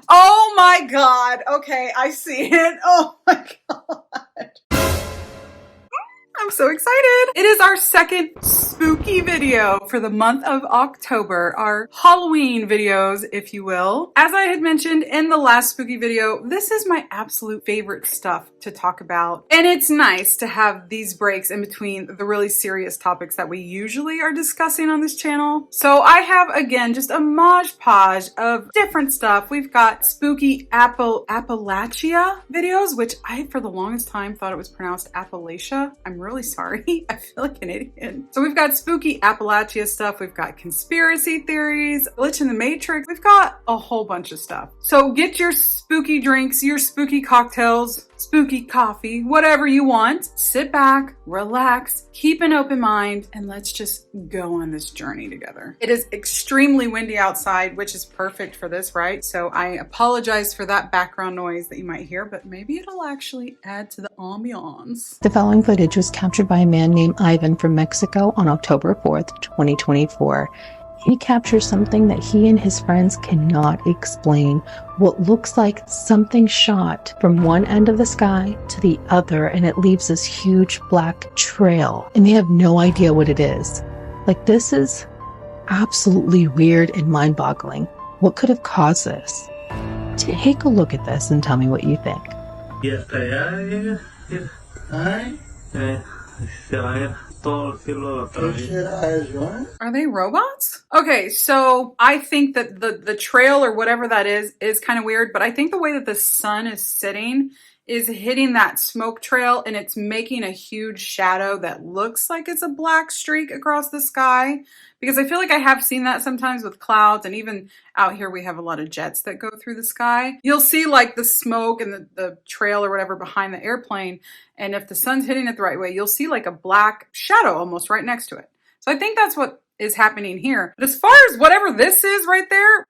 Oh my God. Okay, I see it. Oh my God. I'm so excited. It is our second spooky video for the month of October, our Halloween videos, if you will. As I had mentioned in the last spooky video, this is my absolute favorite stuff to talk about. And it's nice to have these breaks in between the really serious topics that we usually are discussing on this channel. So I have, again, just a mosh podge of different stuff. We've got spooky Appalachia videos, which I, for the longest time, thought it was pronounced Appalachia. I'm really sorry. I feel like an idiot. So we've got spooky Appalachia stuff. We've got conspiracy theories, glitch in the matrix. We've got a whole bunch of stuff. So get your spooky drinks, your spooky cocktails, spooky coffee, whatever you want. Sit back, relax, keep an open mind, and let's just go on this journey together. It is extremely windy outside, which is perfect for this, right? So I apologize for that background noise that you might hear, but maybe it'll actually add to the ambiance. The following footage was captured by a man named Ivan from Mexico on October 4th, 2024. He captures something that he and his friends cannot explain. What looks like something shot from one end of the sky to the other, and it leaves this huge black trail, and they have no idea what it is. Like, this is absolutely weird and mind-boggling. What could have caused this? Take a look at this and tell me what you think. Are they robots? Okay, so I think that the trail or whatever that is kind of weird, but I think the way that the sun is sitting is hitting that smoke trail and it's making a huge shadow that looks like it's a black streak across the sky. Because I feel like I have seen that sometimes with clouds, and even out here we have a lot of jets that go through the sky. You'll see like the smoke and the trail or whatever behind the airplane, and if the sun's hitting it the right way, you'll see like a black shadow almost right next to it. So I think that's what is happening here. But as far as whatever this is right there,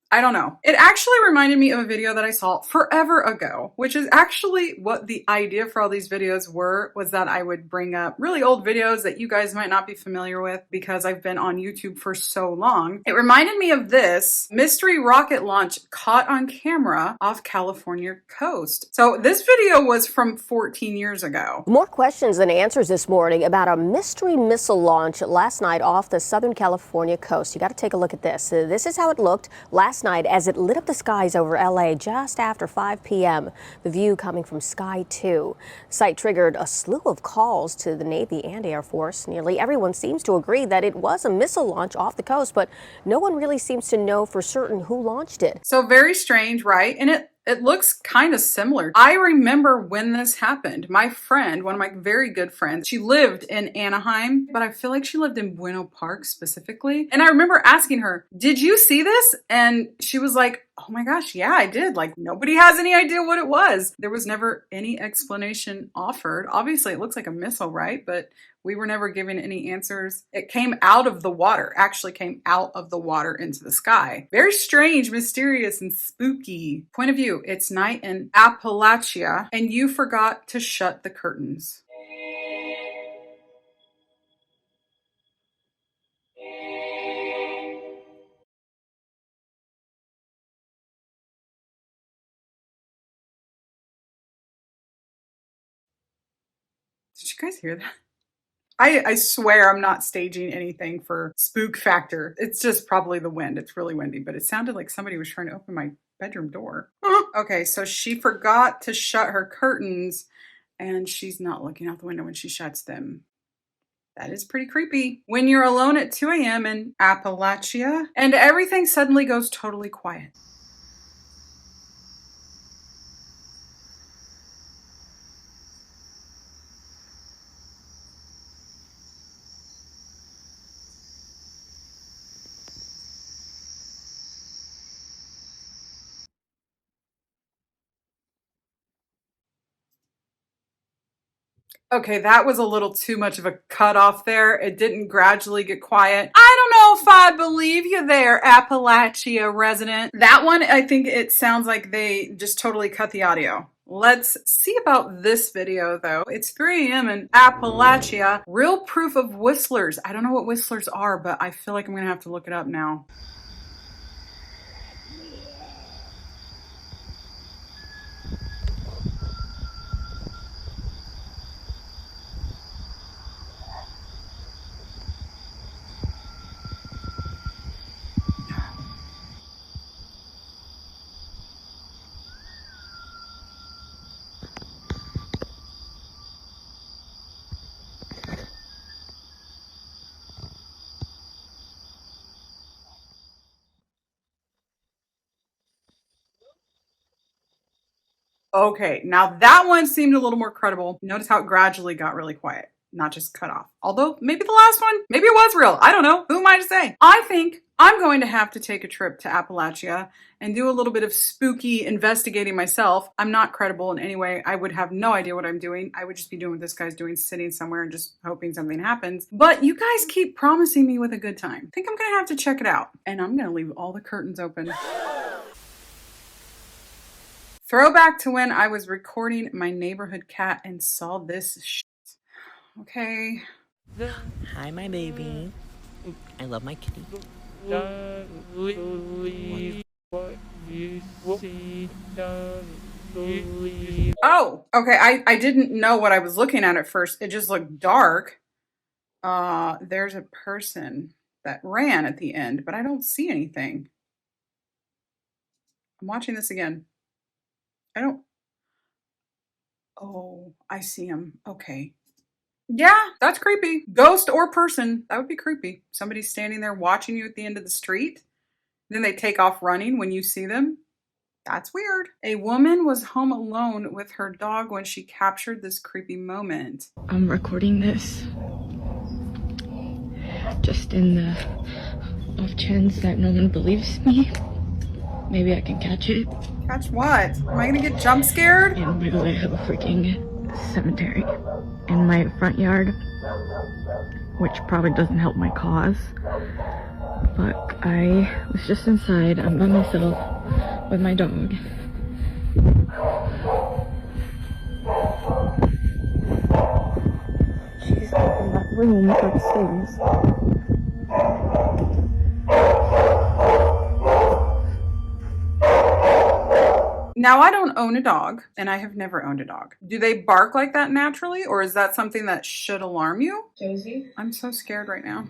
I don't know. It actually reminded me of a video that I saw forever ago, which is actually what the idea for all these videos was that I would bring up really old videos that you guys might not be familiar with because I've been on YouTube for so long. It reminded me of this mystery rocket launch caught on camera off California coast. So this video was from 14 years ago. More questions than answers this morning about a mystery missile launch last night off the Southern California coast. You got to take a look at this. This is how it looked last night as it lit up the skies over LA just after 5 p.m. The view coming from Sky 2. Site triggered a slew of calls to the Navy and Air Force. Nearly everyone seems to agree that it was a missile launch off the coast, but no one really seems to know for certain who launched it. So very strange, right? And it looks kind of similar. I remember when this happened. My friend, one of my very good friends, she lived in Anaheim, but I feel like she lived in Bueno Park specifically. And I remember asking her, did you see this? And she was like, oh my gosh, yeah, I did. Like, nobody has any idea what it was. There was never any explanation offered. Obviously, it looks like a missile, right? But we were never given any answers. It came out of the water, actually came out of the water into the sky. Very strange, mysterious, and spooky. Point of view, it's night in Appalachia, and you forgot to shut the curtains. Did you guys hear that? I swear I'm not staging anything for spook factor. It's just probably the wind. It's really windy, but it sounded like somebody was trying to open my bedroom door. Okay, so she forgot to shut her curtains and she's not looking out the window when she shuts them. That is pretty creepy. When you're alone at 2 a.m. in Appalachia and everything suddenly goes totally quiet. Okay, that was a little too much of a cutoff there. It didn't gradually get quiet. I don't know if I believe you there, Appalachia resident. That one, I think it sounds like they just totally cut the audio. Let's see about this video though. It's 3 a.m. in Appalachia. Real proof of whistlers. I don't know what whistlers are, but I feel like I'm gonna have to look it up now. Okay, now that one seemed a little more credible. Notice how it gradually got really quiet, not just cut off. Although maybe the last one, maybe it was real. I don't know. Who am I to say? I think I'm going to have to take a trip to Appalachia and do a little bit of spooky investigating myself. I'm not credible in any way. I would have no idea what I'm doing. I would just be doing what this guy's doing, sitting somewhere and just hoping something happens. But you guys keep promising me with a good time. I think I'm gonna have to check it out. And I'm gonna leave all the curtains open. Throwback to when I was recording my neighborhood cat and saw this shit. Okay. Hi, my baby. I love my kitty. Oh, okay. I didn't know what I was looking at first. It just looked dark. There's a person that ran at the end, but I don't see anything. I'm watching this again. Oh, I see him. Okay. Yeah, that's creepy. Ghost or person. That would be creepy. Somebody's standing there watching you at the end of the street. Then they take off running when you see them. That's weird. A woman was home alone with her dog when she captured this creepy moment. I'm recording this just in the off chance that no one believes me. Maybe I can catch it. Catch what? Am I gonna get jump scared? And by the way, I have a freaking cemetery in my front yard, which probably doesn't help my cause. But I was just inside. I'm by myself with my dog. She's in that room upstairs. Now, I don't own a dog, and I have never owned a dog. Do they bark like that naturally, or is that something that should alarm you? Josie? I'm so scared right now.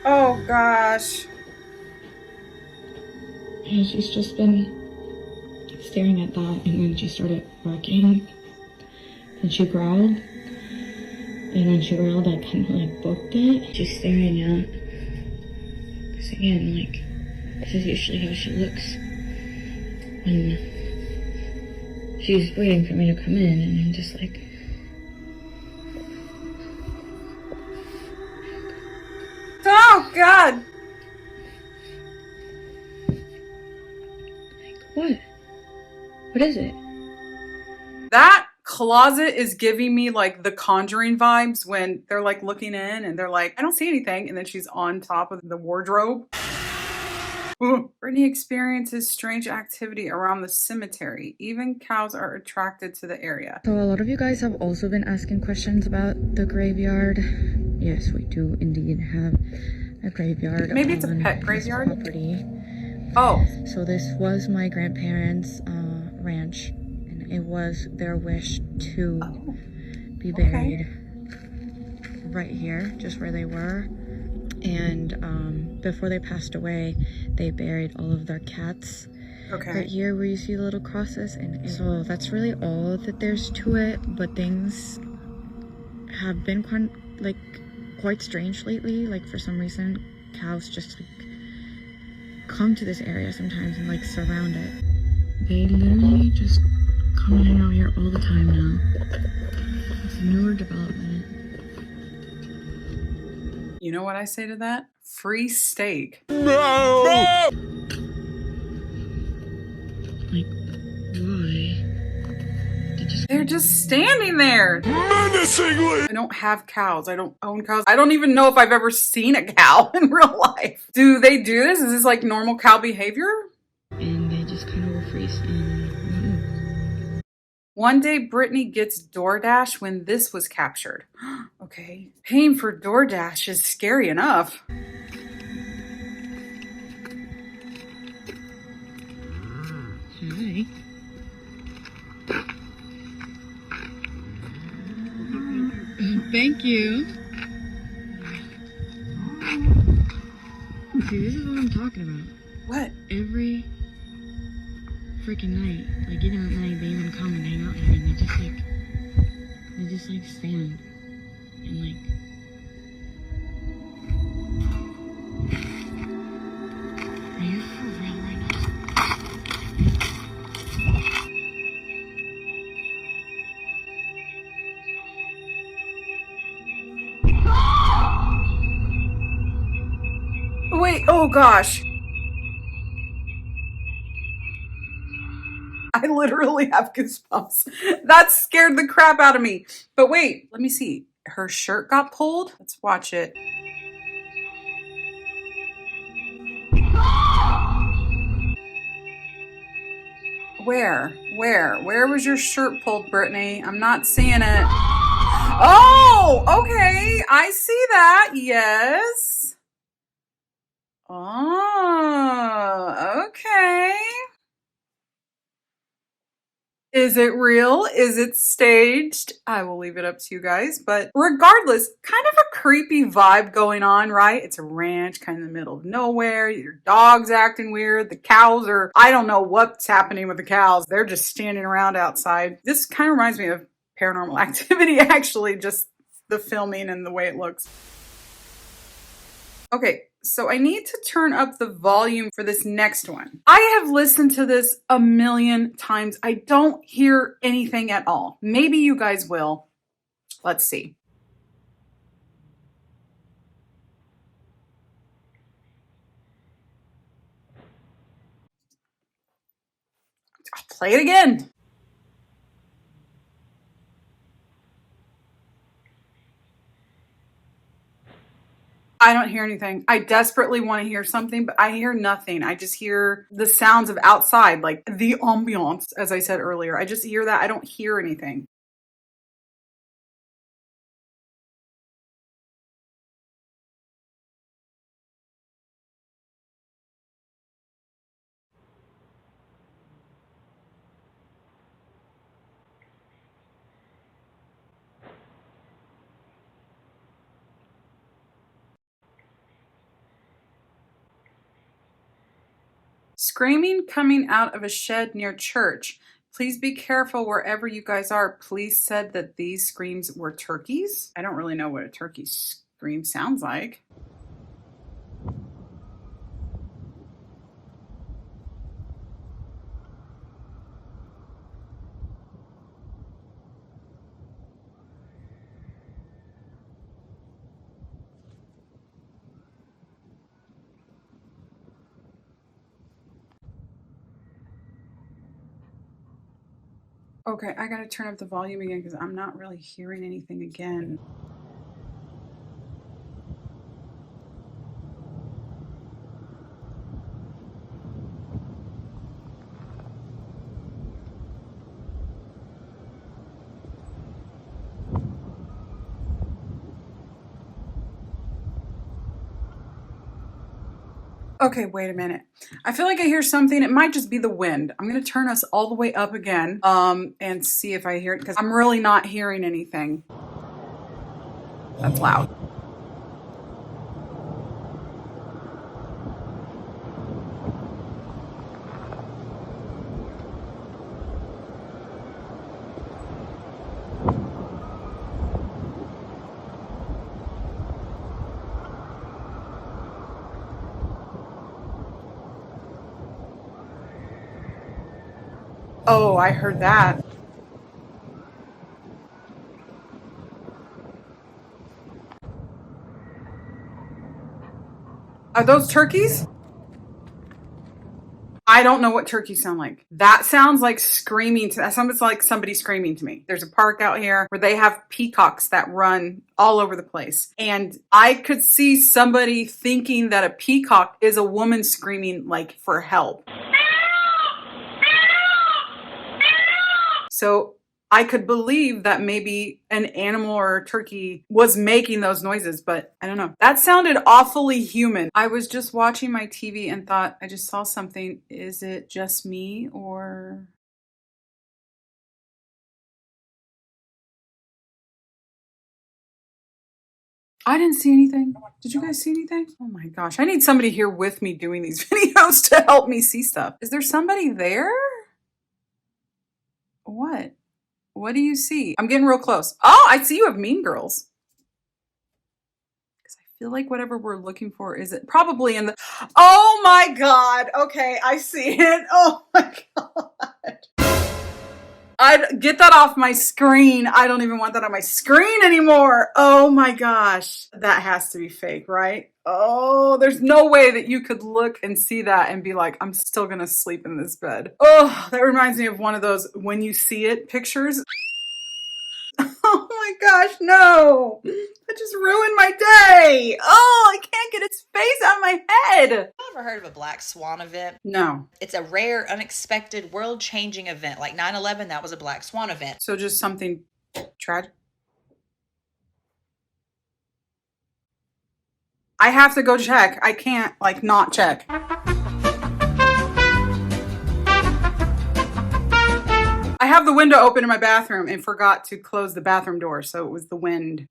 Oh, gosh. Yeah, she's just been staring at that, and then she started barking, and she growled. And when she growled, I kind of like booked it. She's staring out. Because again, like, this is usually how she looks when she's waiting for me to come in, and I'm just like, Oh, God. like, what? What is it? That closet is giving me like the Conjuring vibes when they're like looking in and they're like, I don't see anything. And then she's on top of the wardrobe. Ooh. Brittney experiences strange activity around the cemetery. Even cows are attracted to the area. So a lot of you guys have also been asking questions about the graveyard. Yes, we do indeed have a graveyard. Maybe it's a pet graveyard. Property. Oh. So this was my grandparents' ranch. It was their wish to be buried right here, just where they were. And before they passed away, they buried all of their cats right here where you see the little crosses. And so that's really all that there's to it. But things have been quite strange lately. Like, for some reason, cows just like come to this area sometimes and like surround it. They literally just come and hang out here all the time now. It's a newer development. You know what I say to that? Free steak. No! Like, why? They're just standing there. Menacingly! I don't have cows. I don't own cows. I don't even know if I've ever seen a cow in real life. Do they do this? Is this like normal cow behavior? And they just kind of will freeze and move. One day, Brittney gets DoorDash when this was captured. Okay. Paying for DoorDash is scary enough. Hi. Thank you. See, this is what I'm talking about. What? Every freaking night, like even at night, they even come and hang out here, and they just like stand And like, are you for real right now? Wait, oh gosh. I literally have goosebumps. That scared the crap out of me. But wait, let me see. Her shirt got pulled. Let's watch it. Where was your shirt pulled, Brittney? I'm not seeing it. Oh, okay. I see that. Yes. Oh, okay. Is it real? Is it staged? I will leave it up to you guys. But regardless, kind of a creepy vibe going on, right? It's a ranch kind of in the middle of nowhere. Your dog's acting weird. The cows are, I don't know what's happening with the cows. They're just standing around outside. This kind of reminds me of Paranormal Activity, actually, just the filming and the way it looks. Okay, so I need to turn up the volume for this next one. I have listened to this a million times. I don't hear anything at all. Maybe you guys will. Let's see. I'll play it again. I don't hear anything. I desperately want to hear something, but I hear nothing. I just hear the sounds of outside, like the ambiance, as I said earlier. I just hear that. I don't hear anything. Screaming coming out of a shed near church. Please be careful wherever you guys are. Police said that these screams were turkeys. I don't really know what a turkey scream sounds like. Okay, I gotta turn up the volume again because I'm not really hearing anything again. Okay, wait a minute. I feel like I hear something. It might just be the wind. I'm gonna turn us all the way up again and see if I hear it because I'm really not hearing anything. That's loud. Oh, I heard that. Are those turkeys? I don't know what turkeys sound like. That sounds like screaming. That sounds like somebody screaming to me. There's a park out here where they have peacocks that run all over the place. And I could see somebody thinking that a peacock is a woman screaming like for help. So I could believe that maybe an animal or a turkey was making those noises, but I don't know. That sounded awfully human. I was just watching my TV and thought, I just saw something. Is it just me or... I didn't see anything. Did you guys see anything? Oh my gosh. I need somebody here with me doing these videos to help me see stuff. Is there somebody there? What? What do you see? I'm getting real close. Oh, I see you have Mean Girls. feel like whatever we're looking for is it probably in the, oh my God. Okay, I see it. Oh my God. I'd get that off my screen. I don't even want that on my screen anymore. Oh my gosh. That has to be fake, right? Oh, there's no way that you could look and see that and be like, I'm still gonna sleep in this bed. Oh, that reminds me of one of those when you see it pictures. Oh my gosh, no. That just ruined my day. Oh, I can't get its face out of my head. Have you ever heard of a black swan event? No. It's a rare, unexpected, world-changing event. Like 9/11, that was a black swan event. So just something tragic. I have to go check. I can't, like, not check. I have the window open in my bathroom and forgot to close the bathroom door, so it was the wind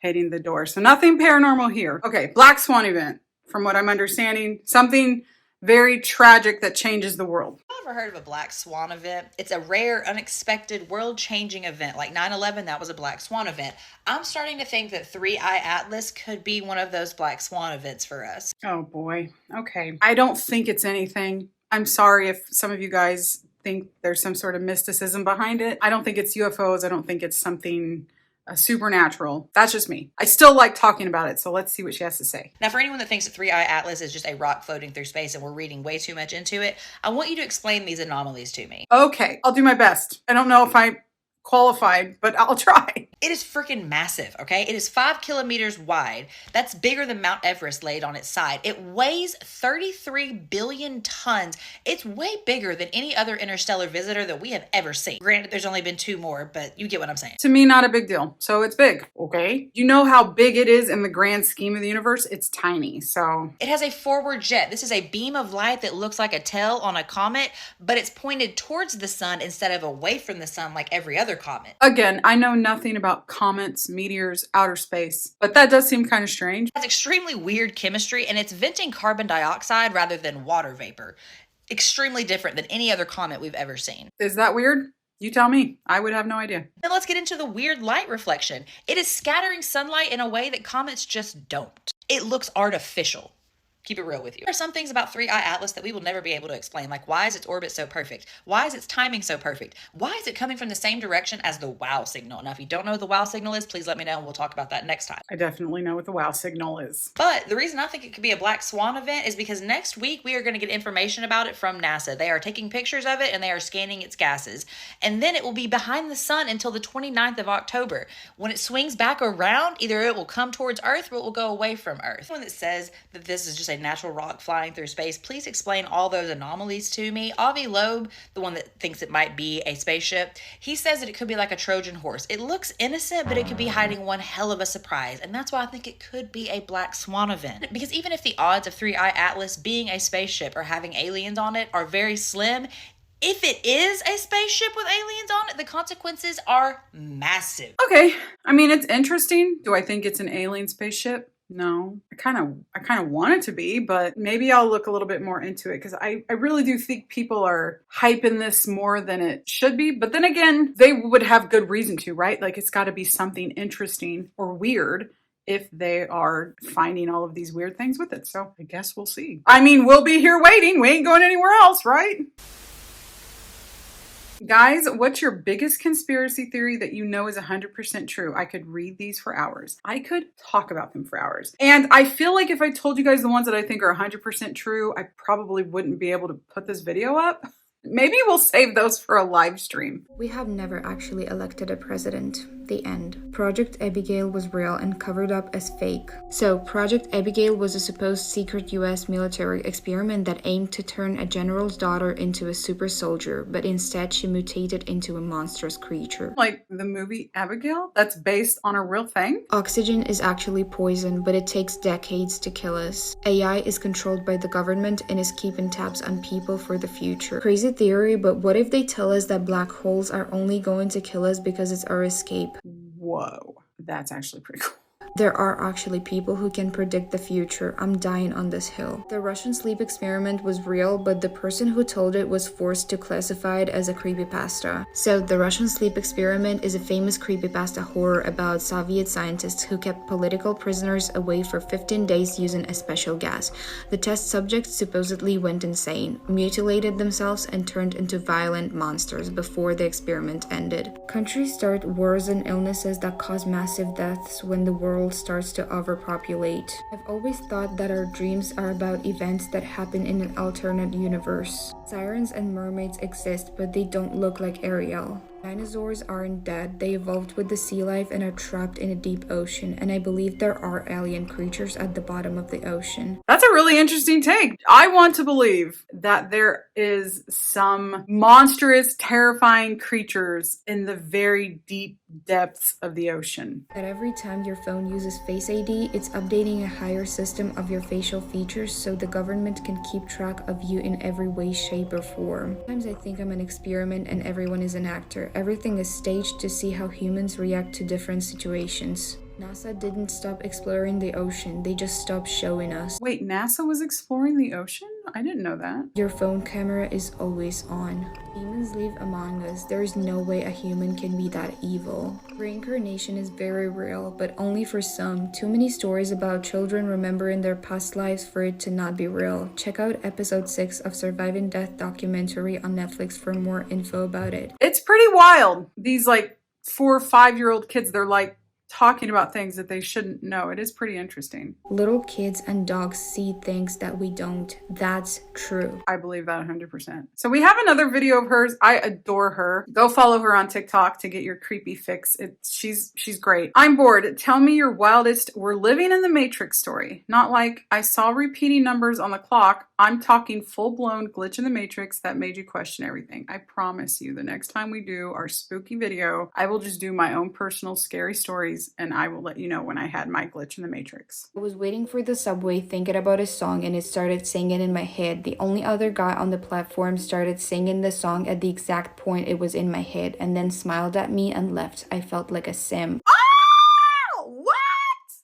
hitting the door. So nothing paranormal here. Okay, black swan event. From what I'm understanding, something very tragic that changes the world. Have you ever heard of a black swan event? It's a rare, unexpected, world-changing event. Like 9/11, that was a black swan event. I'm starting to think that 3i Atlas could be one of those black swan events for us. Oh boy. Okay. I don't think it's anything. I'm sorry if some of you guys think there's some sort of mysticism behind it. I don't think it's UFOs. I don't think it's something supernatural. That's just me. I still like talking about it, so let's see what she has to say. Now, for anyone that thinks that 3i Atlas is just a rock floating through space and we're reading way too much into it, I want you to explain these anomalies to me. Okay, I'll do my best. I don't know if I qualified, but I'll try. It is freaking massive, okay? It is 5 kilometers wide. That's bigger than Mount Everest laid on its side. It weighs 33 billion tons. It's way bigger than any other interstellar visitor that we have ever seen. Granted, there's only been 2 more, but you get what I'm saying. To me, not a big deal. So it's big, okay? You know how big it is in the grand scheme of the universe? It's tiny, so. It has a forward jet. This is a beam of light that looks like a tail on a comet, but it's pointed towards the sun instead of away from the sun like every other comet. Again, I know nothing about comets, meteors, outer space, but that does seem kind of strange. It has extremely weird chemistry, and it's venting carbon dioxide rather than water vapor. Extremely different than any other comet we've ever seen. Is that weird? You tell me. I would have no idea. Then let's get into the weird light reflection. It is scattering sunlight in a way that comets just don't. It looks artificial. Keep it real with you. There are some things about 3i Atlas that we will never be able to explain, like why is its orbit so perfect? Why is its timing so perfect? Why is it coming from the same direction as the wow signal? Now, if you don't know what the wow signal is, please let me know and we'll talk about that next time. I definitely know what the wow signal is. But the reason I think it could be a black swan event is because next week we are going to get information about it from NASA. They are taking pictures of it and they are scanning its gases. And then it will be behind the sun until the 29th of October. When it swings back around, either it will come towards Earth or it will go away from Earth. Anyone that says that this is just a natural rock flying through space, please explain all those anomalies to me. Avi Loeb, the one that thinks it might be a spaceship, he says that it could be like a Trojan horse. It looks innocent, but it could be hiding one hell of a surprise. And that's why I think it could be a black swan event. Because even if the odds of 3i Atlas being a spaceship or having aliens on it are very slim, if it is a spaceship with aliens on it, the consequences are massive. Okay. I mean, it's interesting. Do I think it's an alien spaceship? No, I kind of want it to be, but maybe I'll look a little bit more into it because I really do think people are hyping this more than it should be. But then again, they would have good reason to, right? Like it's got to be something interesting or weird if they are finding all of these weird things with it. So I guess we'll see. I mean, we'll be here waiting. We ain't going anywhere else, right? Guys, what's your biggest conspiracy theory that you know is 100% true? I could read these for hours. I could talk about them for hours. And I feel like if I told you guys the ones that I think are 100% true, I probably wouldn't be able to put this video up. Maybe we'll save those for a live stream. We have never actually elected a president. The end. Project Abigail was real and covered up as fake. So, Project Abigail was a supposed secret US military experiment that aimed to turn a general's daughter into a super soldier, but instead she mutated into a monstrous creature. Like the movie Abigail? That's based on a real thing? Oxygen is actually poison, but it takes decades to kill us. AI is controlled by the government and is keeping tabs on people for the future. Crazy theory, but what if they tell us that black holes are only going to kill us because it's our escape? Whoa, that's actually pretty cool. There are actually people who can predict the future. I'm dying on this hill. The Russian sleep experiment was real, but the person who told it was forced to classify it as a creepypasta. So the Russian sleep experiment is a famous creepypasta horror about Soviet scientists who kept political prisoners away for 15 days using a special gas. The test subjects supposedly went insane, mutilated themselves, and turned into violent monsters before the experiment ended. Countries start wars and illnesses that cause massive deaths when the world starts to overpopulate. I've always thought that our dreams are about events that happen in an alternate universe. Sirens and mermaids exist, but they don't look like Ariel. Dinosaurs aren't dead, they evolved with the sea life and are trapped in a deep ocean, and I believe there are alien creatures at the bottom of the ocean. That's a really interesting take. I want to believe that there is some monstrous, terrifying creatures in the very deep depths of the ocean. That every time your phone uses Face ID, it's updating a higher system of your facial features so the government can keep track of you in every way, shape, or form. Sometimes I think I'm an experiment and everyone is an actor. Everything is staged to see how humans react to different situations. NASA didn't stop exploring the ocean, they just stopped showing us. Wait, NASA was exploring the ocean? I didn't know that. Your phone camera is always on. Demons live among us. There is no way a human can be that evil. Reincarnation is very real, but only for some. Too many stories about children remembering their past lives for it to not be real. Check out episode 6 of Surviving Death documentary on Netflix for more info about it. It's pretty wild. These like 4 or 5-year-old kids, they're like talking about things that they shouldn't know. It is pretty interesting. Little kids and dogs see things that we don't. That's true. I believe that 100%. So we have another video of hers. I adore her. Go follow her on TikTok to get your creepy fix. She's great. I'm bored. Tell me your wildest we're living in the Matrix story. Not like I saw repeating numbers on the clock. I'm talking full-blown glitch in the Matrix that made you question everything. I promise you the next time we do our spooky video, I will just do my own personal scary stories and I will let you know when I had my glitch in the Matrix. I was waiting for the subway thinking about a song and it started singing in my head. The only other guy on the platform started singing the song at the exact point it was in my head and then smiled at me and left. I felt like a sim. What?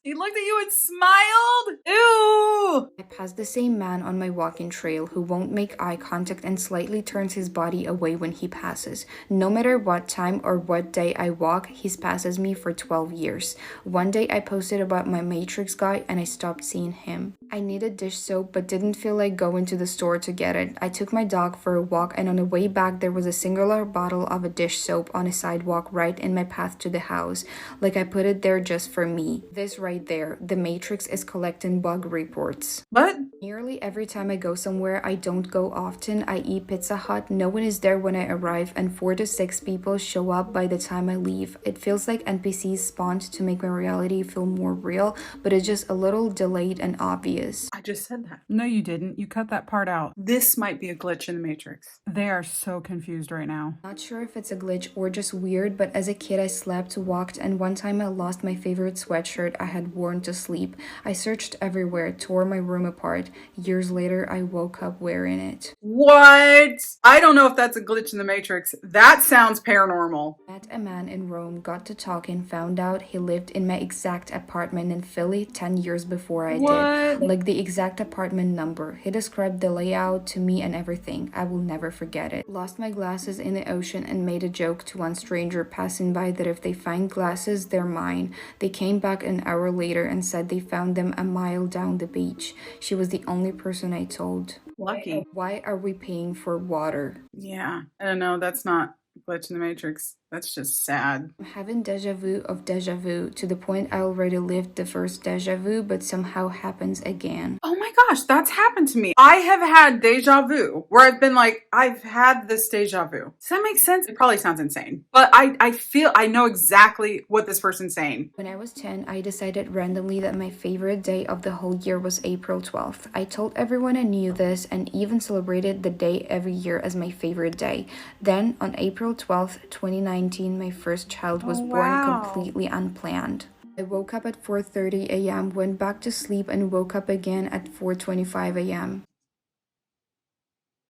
He looked at you and smiled? Ew! I passed the same man on my walking trail who won't make eye contact and slightly turns his body away when he passes. No matter what time or what day I walk, he passes me for 12 years. One day I posted about my Matrix guy and I stopped seeing him. I needed dish soap but didn't feel like going to the store to get it. I took my dog for a walk and on the way back there was a singular bottle of a dish soap on a sidewalk right in my path to the house. Like I put it there just for me. This right there, the Matrix is collecting bug reports. What? Nearly every time I go somewhere I don't go often, I eat Pizza Hut. No one is there when I arrive and 4 to 6 people show up by the time I leave. It feels like NPCs spawned to make my reality feel more real, but it's just a little delayed and obvious. I just said that. No, you didn't. You cut that part out. This might be a glitch in the Matrix. They are so confused right now. Not sure if it's a glitch or just weird, but as a kid I slept, walked, and one time I lost my favorite sweatshirt I had worn to sleep. I searched everywhere, tore my room apart. Years later, I woke up wearing it. What? I don't know if that's a glitch in the Matrix. That sounds paranormal. Met a man in Rome, got to talking, found out he lived in my exact apartment in Philly 10 years before I did. Like the exact apartment number. He described the layout to me and everything. I will never forget it. Lost my glasses in the ocean and made a joke to one stranger passing by that if they find glasses, they're mine. They came back an hour later and said they found them a mile down the beach. She was the only person I told. Lucky. Why are we paying for water? Yeah. I don't know. That's not a glitch in the Matrix. That's just sad. I'm having deja vu of deja vu to the point I already lived the first deja vu, but somehow happens again. Oh my gosh, that's happened to me. I have had deja vu where I've been like, I've had this deja vu. Does that make sense? It probably sounds insane, but I know exactly what this person's saying. When I was 10, I decided randomly that my favorite day of the whole year was April 12th. I told everyone I knew this and even celebrated the day every year as my favorite day. Then on April 12th, 2019, my first child was born completely unplanned. I woke up at 4:30 a.m., went back to sleep, and woke up again at 4:25 a.m.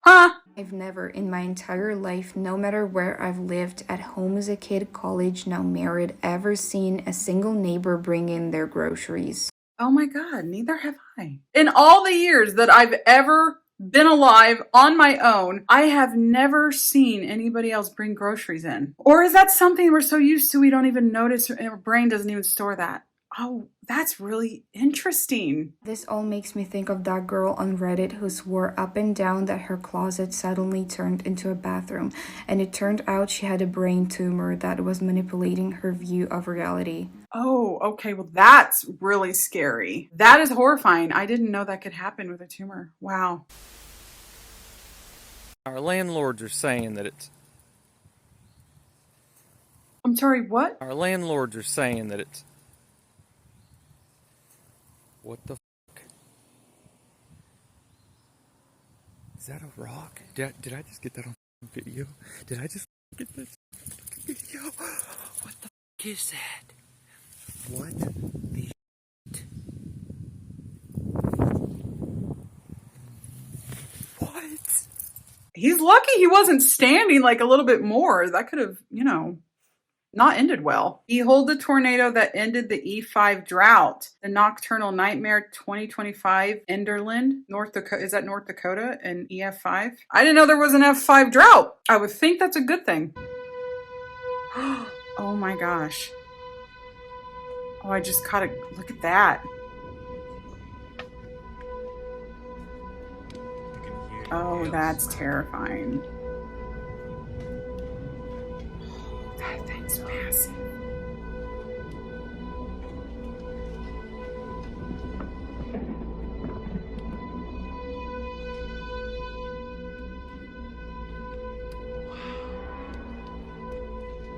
Huh? I've never in my entire life, no matter where I've lived, at home as a kid, college, now married, ever seen a single neighbor bring in their groceries. Oh my God, neither have I. In all the years that I've ever been alive on my own, I have never seen anybody else bring groceries in. Or is that something we're so used to we don't even notice, our brain doesn't even store that? Oh, that's really interesting. This all makes me think of that girl on Reddit who swore up and down that her closet suddenly turned into a bathroom, and it turned out she had a brain tumor that was manipulating her view of reality. Oh, okay. Well, that's really scary. That is horrifying. I didn't know that could happen with a tumor. Wow. Our landlords are saying that it's... I'm sorry, what? Our landlords are saying that it's... What the fuck? Is that a rock? Did I just get that on video? Did I just get this video? What the fuck is that? What the shit? What? He's lucky he wasn't standing like a little bit more. That could have, not ended well. Behold the tornado that ended the E5 drought. The Nocturnal Nightmare 2025 Enderlin, North Dakota. Is that North Dakota and EF5? I didn't know there was an F5 drought. I would think that's a good thing. Oh my gosh. Oh, I just caught a look at that. Oh, that's terrifying. That thing's massive.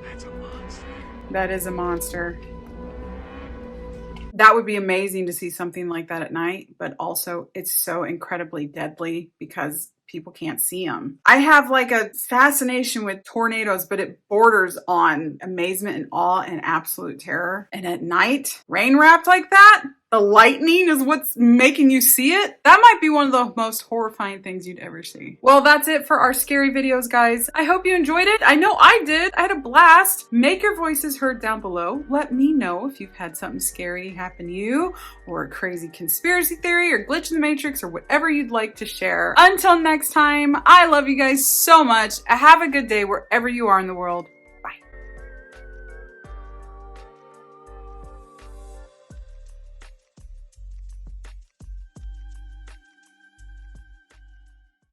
That's a monster. That is a monster. That would be amazing to see something like that at night, but also it's so incredibly deadly because people can't see them. I have like a fascination with tornadoes, but it borders on amazement and awe and absolute terror. And at night, rain wrapped like that, the lightning is what's making you see it. That might be one of the most horrifying things you'd ever see. Well, that's it for our scary videos, guys. I hope you enjoyed it. I know I did. I had a blast. Make your voices heard down below. Let me know if you've had something scary happen to you, or a crazy conspiracy theory, or glitch in the matrix, or whatever you'd like to share. Until next time, I love you guys so much. Have a good day wherever you are in the world.